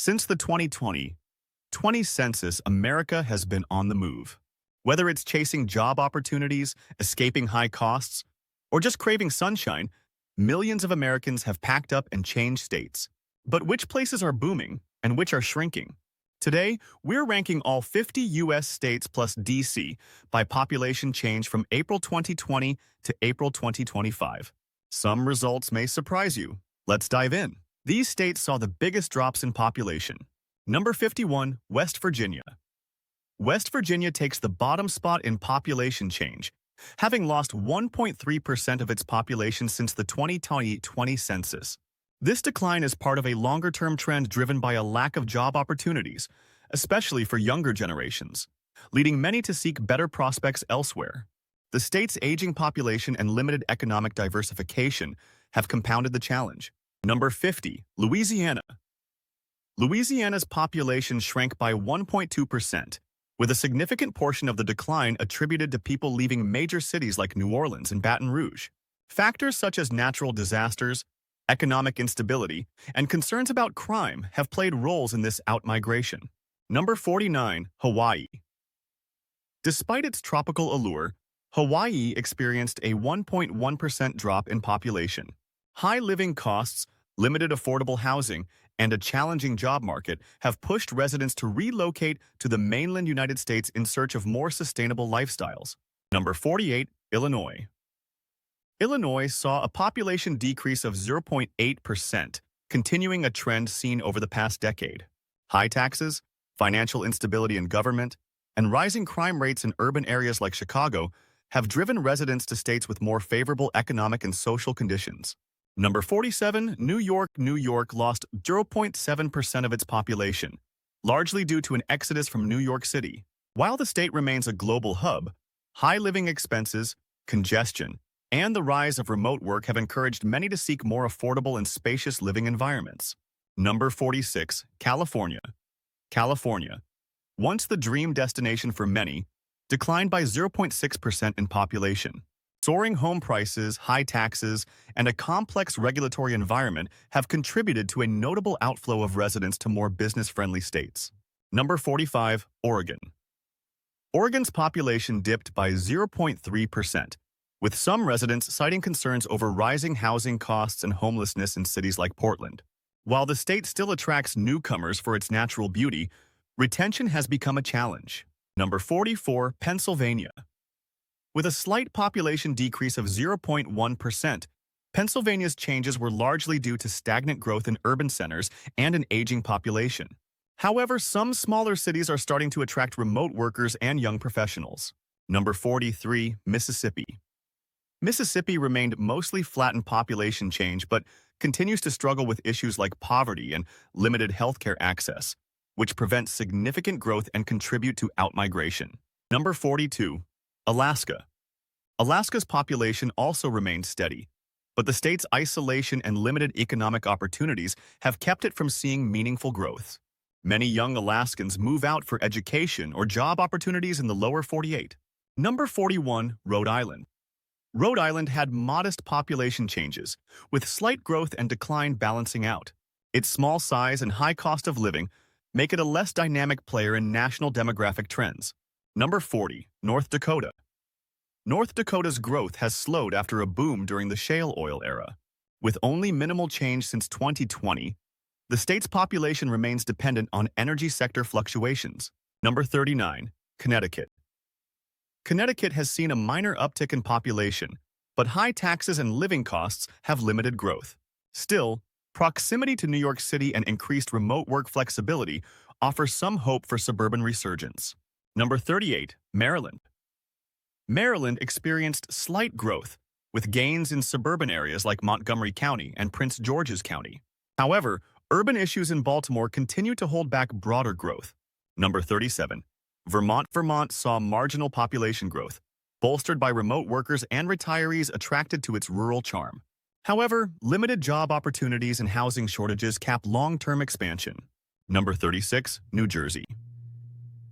Since the 2020 census, America has been on the move. Whether it's chasing job opportunities, escaping high costs, or just craving sunshine, millions of Americans have packed up and changed states. But which places are booming and which are shrinking? Today, we're ranking all 50 U.S. states plus D.C. by population change from April 2020 to April 2025. Some results may surprise you. Let's dive in. These states saw the biggest drops in population. Number 51, West Virginia. West Virginia takes the bottom spot in population change, having lost 1.3% of its population since the 2020 census. This decline is part of a longer-term trend driven by a lack of job opportunities, especially for younger generations, leading many to seek better prospects elsewhere. The state's aging population and limited economic diversification have compounded the challenge. Number 50, Louisiana. Louisiana's population shrank by 1.2%, with a significant portion of the decline attributed to people leaving major cities like New Orleans and Baton Rouge. Factors such as natural disasters, economic instability, and concerns about crime have played roles in this outmigration. Number 49, Hawaii. Despite its tropical allure, Hawaii experienced a 1.1% drop in population. High living costs, limited affordable housing, and a challenging job market have pushed residents to relocate to the mainland United States in search of more sustainable lifestyles. Number 48, Illinois. Illinois saw a population decrease of 0.8%, continuing a trend seen over the past decade. High taxes, financial instability in government, and rising crime rates in urban areas like Chicago have driven residents to states with more favorable economic and social conditions. Number 47, New York. New York lost 0.7% of its population, largely due to an exodus from New York City. While the state remains a global hub, high living expenses, congestion, and the rise of remote work have encouraged many to seek more affordable and spacious living environments. Number 46, California. California, once the dream destination for many, declined by 0.6% in population. Soaring home prices, high taxes, and a complex regulatory environment have contributed to a notable outflow of residents to more business-friendly states. Number 45, Oregon. Oregon's population dipped by 0.3%, with some residents citing concerns over rising housing costs and homelessness in cities like Portland. While the state still attracts newcomers for its natural beauty, retention has become a challenge. Number 44, Pennsylvania. With a slight population decrease of 0.1%, Pennsylvania's changes were largely due to stagnant growth in urban centers and an aging population. However, some smaller cities are starting to attract remote workers and young professionals. Number 43, Mississippi. Mississippi remained mostly flat in population change, but continues to struggle with issues like poverty and limited healthcare access, which prevent significant growth and contribute to outmigration. Number 42, Alaska. Alaska's population also remained steady, but the state's isolation and limited economic opportunities have kept it from seeing meaningful growth. Many young Alaskans move out for education or job opportunities in the lower 48. Number 41, Rhode Island. Rhode Island had modest population changes, with slight growth and decline balancing out. Its small size and high cost of living make it a less dynamic player in national demographic trends. Number 40, North Dakota. North Dakota's growth has slowed after a boom during the shale oil era. With only minimal change since 2020, the state's population remains dependent on energy sector fluctuations. Number 39, Connecticut. Connecticut has seen a minor uptick in population, but high taxes and living costs have limited growth. Still, proximity to New York City and increased remote work flexibility offer some hope for suburban resurgence. Number 38, Maryland. Maryland experienced slight growth, with gains in suburban areas like Montgomery County and Prince George's County. However, urban issues in Baltimore continue to hold back broader growth. Number 37, Vermont. Vermont saw marginal population growth, bolstered by remote workers and retirees attracted to its rural charm. However, limited job opportunities and housing shortages cap long-term expansion. Number 36, New Jersey.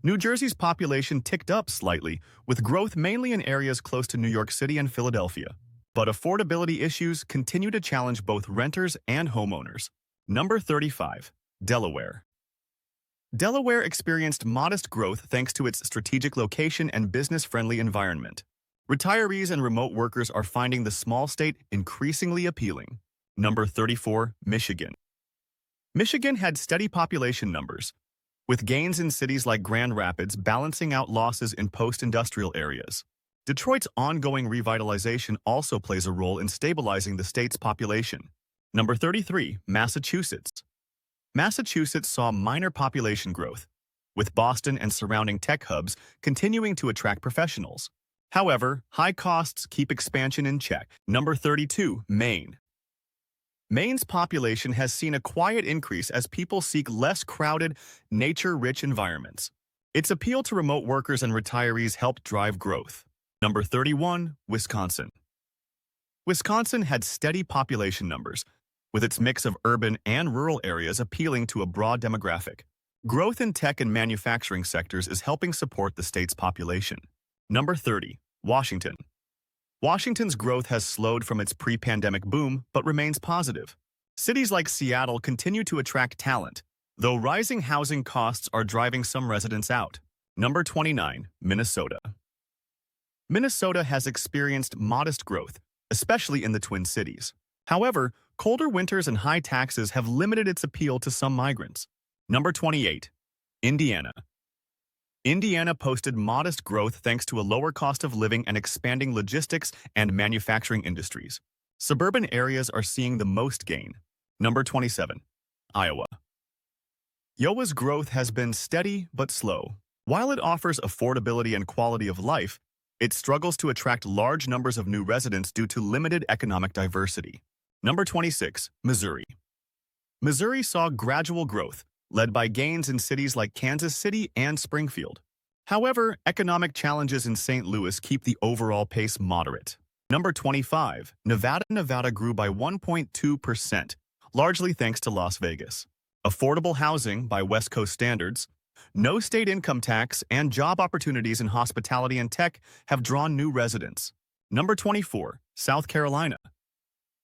New Jersey's population ticked up slightly, with growth mainly in areas close to New York City and Philadelphia. But affordability issues continue to challenge both renters and homeowners. Number 35, Delaware. Delaware experienced modest growth thanks to its strategic location and business-friendly environment. Retirees and remote workers are finding the small state increasingly appealing. Number 34, Michigan. Michigan had steady population numbers, with gains in cities like Grand Rapids balancing out losses in post-industrial areas. Detroit's ongoing revitalization also plays a role in stabilizing the state's population. Number 33, Massachusetts. Massachusetts saw minor population growth, with Boston and surrounding tech hubs continuing to attract professionals. However, high costs keep expansion in check. Number 32, Maine. Maine's population has seen a quiet increase as people seek less crowded, nature-rich environments. Its appeal to remote workers and retirees helped drive growth. Number 31, Wisconsin. Wisconsin had steady population numbers, with its mix of urban and rural areas appealing to a broad demographic. Growth in tech and manufacturing sectors is helping support the state's population. Number 30, Washington. Washington's growth has slowed from its pre-pandemic boom, but remains positive. Cities like Seattle continue to attract talent, though rising housing costs are driving some residents out. Number 29, Minnesota. Minnesota has experienced modest growth, especially in the Twin Cities. However, colder winters and high taxes have limited its appeal to some migrants. Number 28, Indiana. Indiana posted modest growth thanks to a lower cost of living and expanding logistics and manufacturing industries. Suburban areas are seeing the most gain. Number 27, Iowa. Iowa's growth has been steady but slow. While it offers affordability and quality of life, it struggles to attract large numbers of new residents due to limited economic diversity. Number 26, Missouri. Missouri saw gradual growth, led by gains in cities like Kansas City and Springfield. However, economic challenges in St. Louis keep the overall pace moderate. Number 25, Nevada. Nevada grew by 1.2%, largely thanks to Las Vegas. Affordable housing by West Coast standards, no state income tax, and job opportunities in hospitality and tech have drawn new residents. Number 24, South Carolina.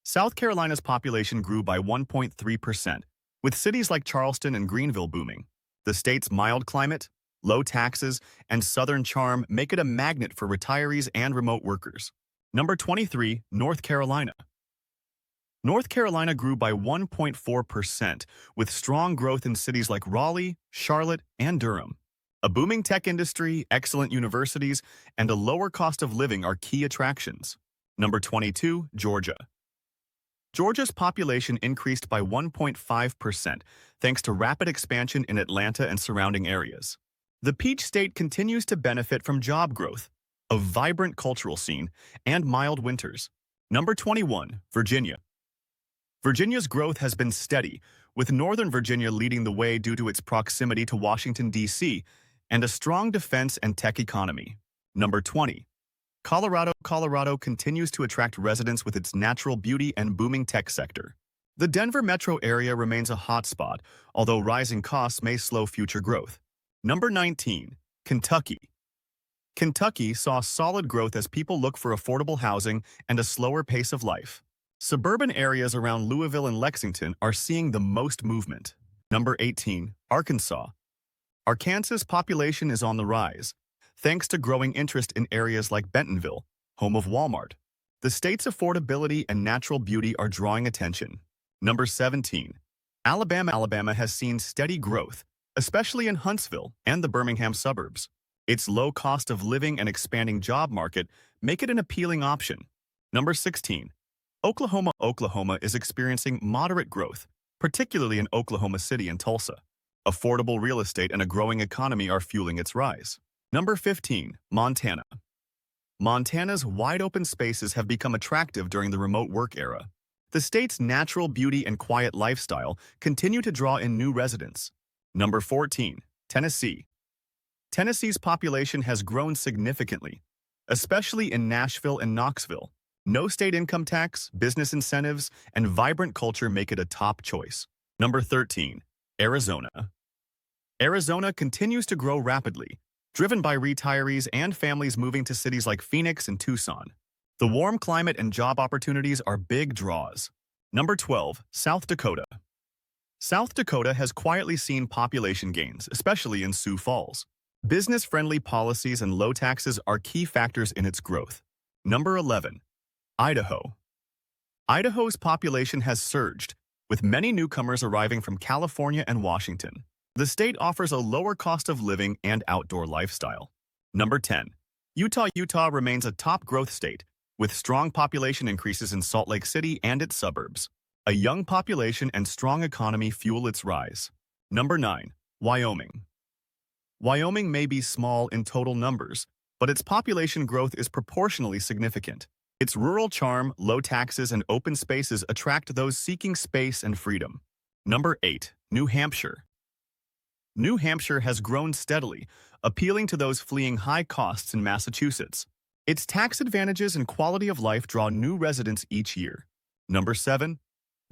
South Carolina's population grew by 1.3%, with cities like Charleston and Greenville booming. The state's mild climate, low taxes, and southern charm make it a magnet for retirees and remote workers. Number 23, North Carolina. North Carolina grew by 1.4%, with strong growth in cities like Raleigh, Charlotte, and Durham. A booming tech industry, excellent universities, and a lower cost of living are key attractions. Number 22, Georgia. Georgia's population increased by 1.5% thanks to rapid expansion in Atlanta and surrounding areas. The Peach State continues to benefit from job growth, a vibrant cultural scene, and mild winters. Number 21, Virginia. Virginia's growth has been steady, with Northern Virginia leading the way due to its proximity to Washington, D.C., and a strong defense and tech economy. Number 20, Colorado. Colorado continues to attract residents with its natural beauty and booming tech sector. The Denver metro area remains a hotspot, although rising costs may slow future growth. Number 19, Kentucky. Kentucky saw solid growth as people look for affordable housing and a slower pace of life. Suburban areas around Louisville and Lexington are seeing the most movement. Number 18, Arkansas. Arkansas's population is on the rise, thanks to growing interest in areas like Bentonville, home of Walmart. The state's affordability and natural beauty are drawing attention. Number 17, Alabama. Alabama has seen steady growth, especially in Huntsville and the Birmingham suburbs. Its low cost of living and expanding job market make it an appealing option. Number 16, Oklahoma. Oklahoma is experiencing moderate growth, particularly in Oklahoma City and Tulsa. Affordable real estate and a growing economy are fueling its rise. Number 15, Montana. Montana's wide-open spaces have become attractive during the remote work era. The state's natural beauty and quiet lifestyle continue to draw in new residents. Number 14, Tennessee. Tennessee's population has grown significantly, especially in Nashville and Knoxville. No state income tax, business incentives, and vibrant culture make it a top choice. Number 13, Arizona. Arizona continues to grow rapidly, driven by retirees and families moving to cities like Phoenix and Tucson. The warm climate and job opportunities are big draws. Number 12, South Dakota. South Dakota has quietly seen population gains, especially in Sioux Falls. Business-friendly policies and low taxes are key factors in its growth. Number 11. Idaho. Idaho's population has surged, with many newcomers arriving from California and Washington. The state offers a lower cost of living and outdoor lifestyle. Number 10. Utah. Utah remains a top growth state, with strong population increases in Salt Lake City and its suburbs. A young population and strong economy fuel its rise. Number 9. Wyoming. Wyoming may be small in total numbers, but its population growth is proportionally significant. Its rural charm, low taxes, and open spaces attract those seeking space and freedom. Number 8. New Hampshire. New Hampshire has grown steadily, appealing to those fleeing high costs in Massachusetts. Its tax advantages and quality of life draw new residents each year. Number 7.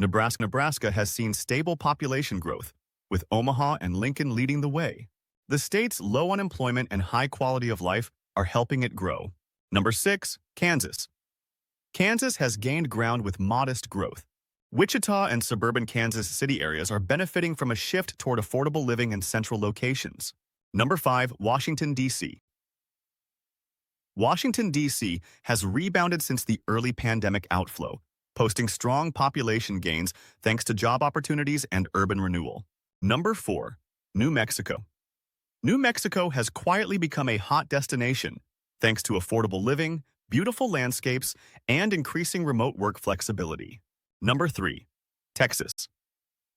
Nebraska. Nebraska has seen stable population growth, with Omaha and Lincoln leading the way. The state's low unemployment and high quality of life are helping it grow. Number 6. Kansas. Kansas has gained ground with modest growth. Wichita and suburban Kansas City areas are benefiting from a shift toward affordable living in central locations. Number 5. Washington, D.C. Washington, D.C. has rebounded since the early pandemic outflow, posting strong population gains thanks to job opportunities and urban renewal. Number 4. New Mexico. New Mexico has quietly become a hot destination thanks to affordable living, beautiful landscapes, and increasing remote work flexibility. Number 3. Texas.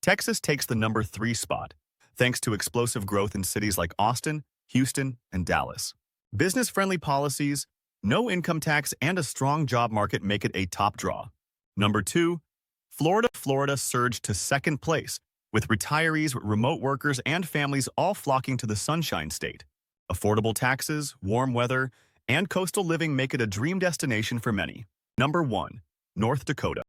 Texas takes the number 3 spot, thanks to explosive growth in cities like Austin, Houston, and Dallas. Business-friendly policies, no income tax, and a strong job market make it a top draw. Number 2. Florida. Florida surged to second place, with retirees, remote workers, and families all flocking to the Sunshine State. Affordable taxes, warm weather, and coastal living make it a dream destination for many. Number 1. North Dakota.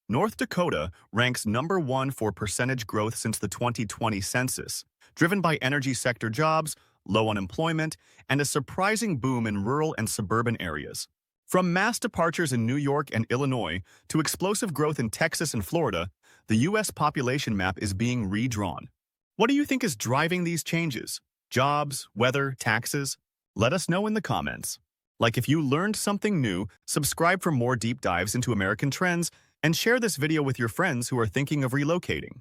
North Dakota ranks number 1 for percentage growth since the 2020 census, driven by energy sector jobs, low unemployment, and a surprising boom in rural and suburban areas. From mass departures in New York and Illinois to explosive growth in Texas and Florida, the U.S. population map is being redrawn. What do you think is driving these changes? Jobs, weather, taxes? Let us know in the comments. Like if you learned something new, subscribe for more deep dives into American trends, and share this video with your friends who are thinking of relocating.